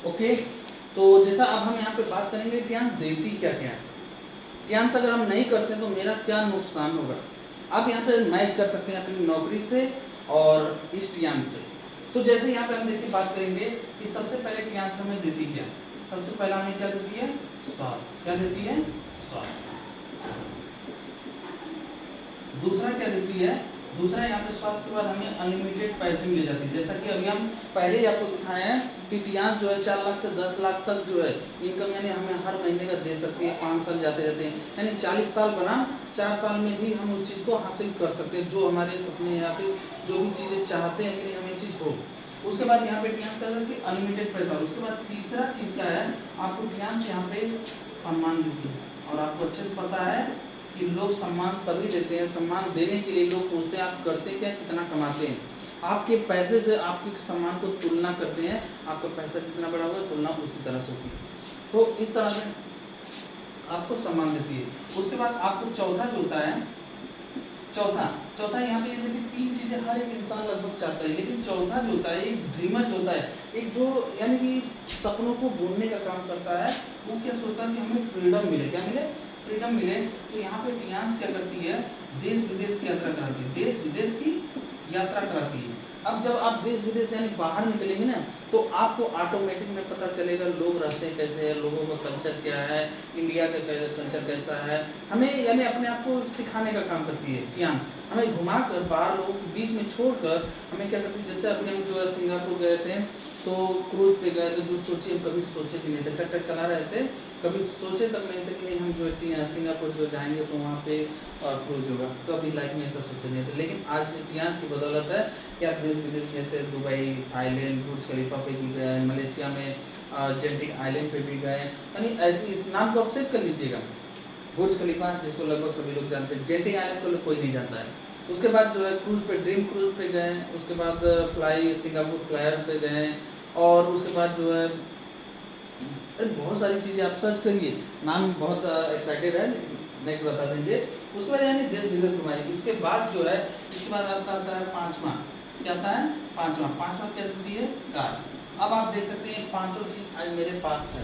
Okay, तो जैसा अब हम यहाँ पे बात करेंगे टियांस देती क्या क्या है। टियांस अगर हम नहीं करते तो मेरा क्या नुकसान होगा। आप यहाँ पे मैच कर सकते हैं अपनी नौकरी से और इस टियांस से। तो जैसे यहाँ पे हम देखिए बात करेंगे कि सबसे पहले टियांस हमें देती क्या। सबसे पहला हमें क्या देती है, स्वास्थ्य। क्या देती है, स्वास्थ्य। दूसरा क्या देती है, दूसरा यहाँ पे स्वास्थ्य के बाद हमें अनलिमिटेड पैसे मिले जाती है। जैसा कि अभी हम पहले ही आपको दिखाए हैं कि टियांस जो है 4 लाख से 10 लाख तक जो है इनकम यानी हमें हर महीने का दे सकती है। 5 साल जाते जाते हैं यानी 40 साल बना 4 साल में भी हम उस चीज़ को हासिल कर सकते हैं जो हमारे सपने या फिर जो भी चीज़ें चाहते हैं कि नहीं हमें चीज़ हो। उसके बाद यहाँ पे टियांस क्या देती है, अनलिमिटेड पैसा। उसके बाद तीसरा चीज़ क्या है, आपको टियांस यहाँ पे सम्मान देती है। और आपको अच्छे से पता है कि लोग सम्मान तभी देते हैं, सम्मान देने के लिए लोग पूछते हैं आप करते क्या, कितना कमाते हैं। आपके पैसे से आपके सम्मान को तुलना करते हैं, आपका पैसा जितना बड़ा होगा तुलना उसी तरह से होगी। तो इस तरह से आपको सम्मान देती है। उसके बाद आपको चौथा जो होता है, चौथा यहाँ पे देखिए 3 चीज़ें हर एक इंसान लगभग चाहता है, लेकिन चौथा जो होता है एक ड्रीमर जो होता है, एक जो यानी कि सपनों को बुनने का काम करता है, वो क्या सोचता है कि हमें फ्रीडम मिले। क्या मिले, फ्रीडम मिले। तो यहाँ पे टियांस क्या करती है, देश विदेश की यात्रा कराती है। देश विदेश की यात्रा कराती है। अब जब आप देश विदेश यानी बाहर निकलेंगे ना तो आपको ऑटोमेटिक में पता चलेगा लोग रहते कैसे हैं, लोगों का कल्चर क्या है, इंडिया का कल्चर कैसा है। हमें यानी अपने आप को सिखाने का काम करती है टियांस। हमें घुमाकर बाहर लोगों के बीच में छोड़कर हमें क्या करती है, जैसे अभी हम जो है सिंगापुर गए थे तो क्रूज़ पे गए थे, जो सोचिए हम कभी सोचे भी नहीं थे, टक टक चला रहे थे, कभी सोचे तक नहीं थे कि नहीं हम जो है सिंगापुर जो जाएंगे तो वहाँ पे क्रूज होगा, कभी लाइफ में ऐसा सोचे नहीं थे। लेकिन आज टियांस की बदौलत है कि आप देश विदेश में से दुबई, थाईलैंड, बुर्ज खलीफा पे भी गए, मलेशिया में जेंटिक आइलैंड पे भी गए। यानी ऐसे इस नाम को आप सेव कर लीजिएगा, बुर्ज खलीफा जिसको लगभग सभी लोग जानते हैं, जेंटिक आइलैंड को कोई नहीं जानता है। उसके बाद जो है क्रूज़ पे, ड्रीम क्रूज़ पे गए, उसके बाद फ्लाई सिंगापुर फ्लायर पे गए, और उसके बाद जो है बहुत सारी चीज़ें आप सर्च करिए, नाम बहुत एक्साइटेड है, नेक्स्ट बता देंगे। उसके बाद यानी देश विदेश घुमाएगी। उसके बाद जो है इसके बाद आपका आता है पाँचवा, क्या आता है, पाँचवा क्या देती है, कार। अब आप देख सकते हैं पांचों चीज़ आज मेरे पास है।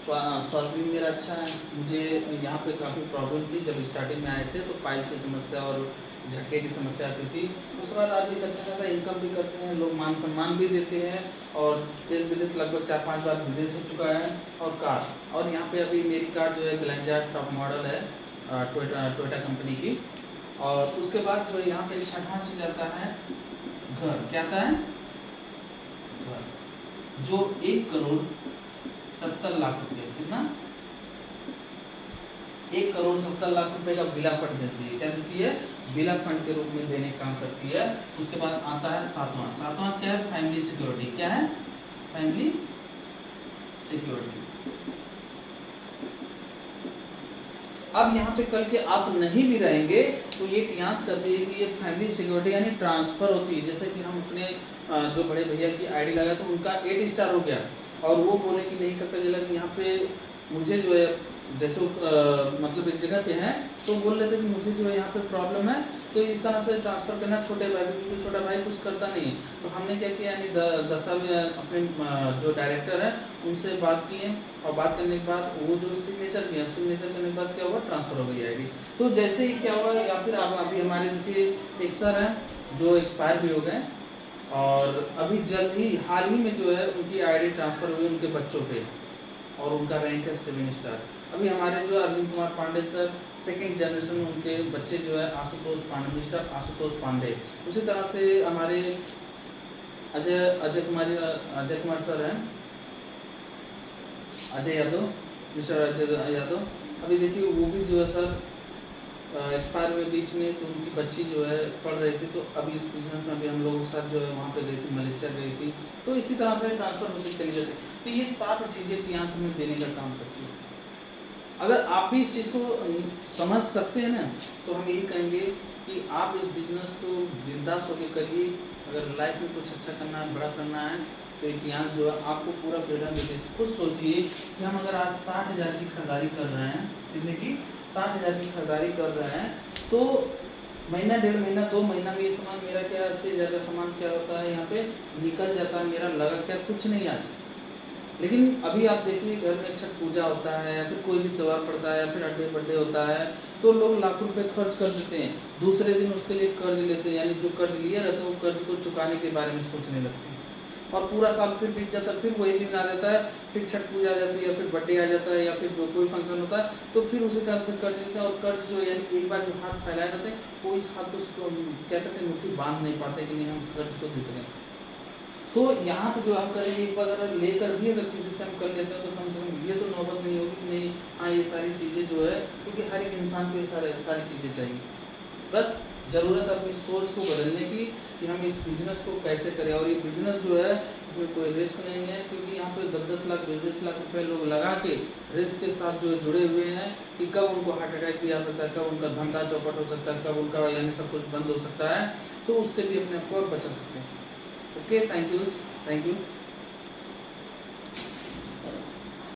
स्वास्थ्य भी मेरा अच्छा है, मुझे यहाँ पे काफ़ी प्रॉब्लम थी जब स्टार्टिंग में आए थे, तो पाइल्स की समस्या और झटके की समस्या आती थी। उसके बाद आज एक अच्छा खासा इनकम भी करते हैं, लोग मान सम्मान भी देते हैं, और देश विदेश लगभग 4-5 बार विदेश हो चुका है। और कार, और यहाँ पे अभी मेरी कार जो है ग्लैंजार टॉप मॉडल है, टोयोटा कंपनी की। और उसके बाद जो है यहाँ पे छठवां चीज़ आता है घर। क्या आता है, घर, जो 1,70,00,000 रुपये, कितना, 1,70,00,000 रुपये का बिला फंड देती है। क्या देती है, बिला फंड के रूप में देने का काम करती है। उसके बाद आता है सातवां क्या है, फैमिली सिक्योरिटी। क्या है, फैमिली सिक्योरिटी। अब यहाँ पे कल के आप नहीं भी रहेंगे तो ये टियांस करती है कि ये फैमिली सिक्योरिटी यानी ट्रांसफ़र होती है। जैसे कि हम अपने जो बड़े भैया की आईडी लगाए तो उनका 8 स्टार हो गया, और वो बोले कि नहीं कल चला कि यहाँ पे मुझे जो है जैसे मतलब एक जगह पे हैं तो बोल रहे थे कि मुझे जो है यहाँ पे प्रॉब्लम है, तो इस तरह से ट्रांसफ़र करना छोटे भाई को, क्योंकि छोटा भाई कुछ करता नहीं है। तो हमने क्या किया, यानी दस्तावेज अपने जो डायरेक्टर है उनसे बात की है, और बात करने के बाद वो जो सिग्नेचर किया, सिग्नेचर करने के बाद क्या हुआ, ट्रांसफ़र हो गई आईडी। तो जैसे ही क्या हुआ, या फिर अब अभी हमारे उनके एक सर हैं जो एक्सपायर भी हो गए, और अभी जल्द ही हाल ही में जो है उनकी आईडी ट्रांसफ़र हुई उनके बच्चों पे, और उनका रैंक है 7 स्टार। अभी हमारे जो Arvind Kumar Pandey sir second generation में, उनके बच्चे जो है आशुतोष पांडे, मिस्टर आशुतोष पांडे। उसी तरह से हमारे अजय कुमार सर हैं, अजय यादव, मिस्टर अजय यादव। अभी देखिए वो भी जो है सर एक्सपायर हुए बीच में, तो उनकी बच्ची जो है पढ़ रही थी, तो अभी इस बिजनेस में अभी हम लोगों के साथ जो है वहाँ पे गई थी, मलेशिया गई थी। तो इसी तरह से ट्रांसफ़र होती चली जाती। तो ये 7 चीज़ें टियांस में देने का काम करती है। अगर आप भी इस चीज़ को समझ सकते हैं ना, तो हम यही कहेंगे कि आप इस बिज़नेस को बिंदास होकर करिए। अगर लाइफ में कुछ अच्छा करना है, बड़ा करना है, तो टियांस जो है आपको पूरा फ्रीडम देते हैं। खुद सोचिए कि हम अगर आज 60,000 की खरीदारी कर रहे हैं, कितने की, 60,000 की खरीदारी कर रहे हैं, तो महीना, 1.5 महीना, 2 महीना में ये सामान मेरा क्या 80,000 का सामान क्या होता है यहाँ पे निकल जाता है। मेरा लगा क्या, कुछ नहीं आज। लेकिन अभी आप देखिए घर में छठ पूजा होता है या फिर कोई भी त्यौहार पड़ता है या फिर बर्थडे होता है, तो लोग लाखों रुपए खर्च कर देते हैं। दूसरे दिन उसके लिए कर्ज लेते हैं, यानी जो कर्ज लिए रहते हैं वो कर्ज को चुकाने के बारे में सोचने लगते हैं। और पूरा साल फिर बीत जाता है, फिर वही दिन आ जाता है, फिर छठ पूजा आ जाती है या फिर बर्थडे आ जाता है या फिर जो कोई फंक्शन होता है, तो फिर उसी तरह से कर्ज लेते हैं। और कर्ज जो है यानी एक बार जो हाथ फैलाए रहते हैं, वो इस हाथ को क्या कहते हैं, मुट्ठी बांध नहीं पाते कि नहीं हम कर्ज को दे सकें। तो यहाँ पे जो हम करेंगे, एक बार अगर लेकर भी अगर किसी से हम कर लेते हैं, तो कम से कम ये तो नौबत नहीं होगी कि नहीं हाँ ये सारी चीज़ें जो है, क्योंकि हर एक इंसान को ये सारी चीज़ें चाहिए। बस ज़रूरत है अपनी सोच को बदलने की कि हम इस बिज़नेस को कैसे करें। और ये बिज़नेस जो है इसमें कोई रिस्क नहीं है, क्योंकि यहाँ पे 10-10 लाख 20-20 लाख रुपए लोग लगा के रिस्क के साथ जो जुड़े हुए हैं कि कब उनको हार्ट अटैक भी आ सकता है, कब उनका धंधा चौपट हो सकता है, कब उनका यानी सब कुछ बंद हो सकता है। तो उससे भी अपने आप को बचा सकते हैं। Okay, thank you.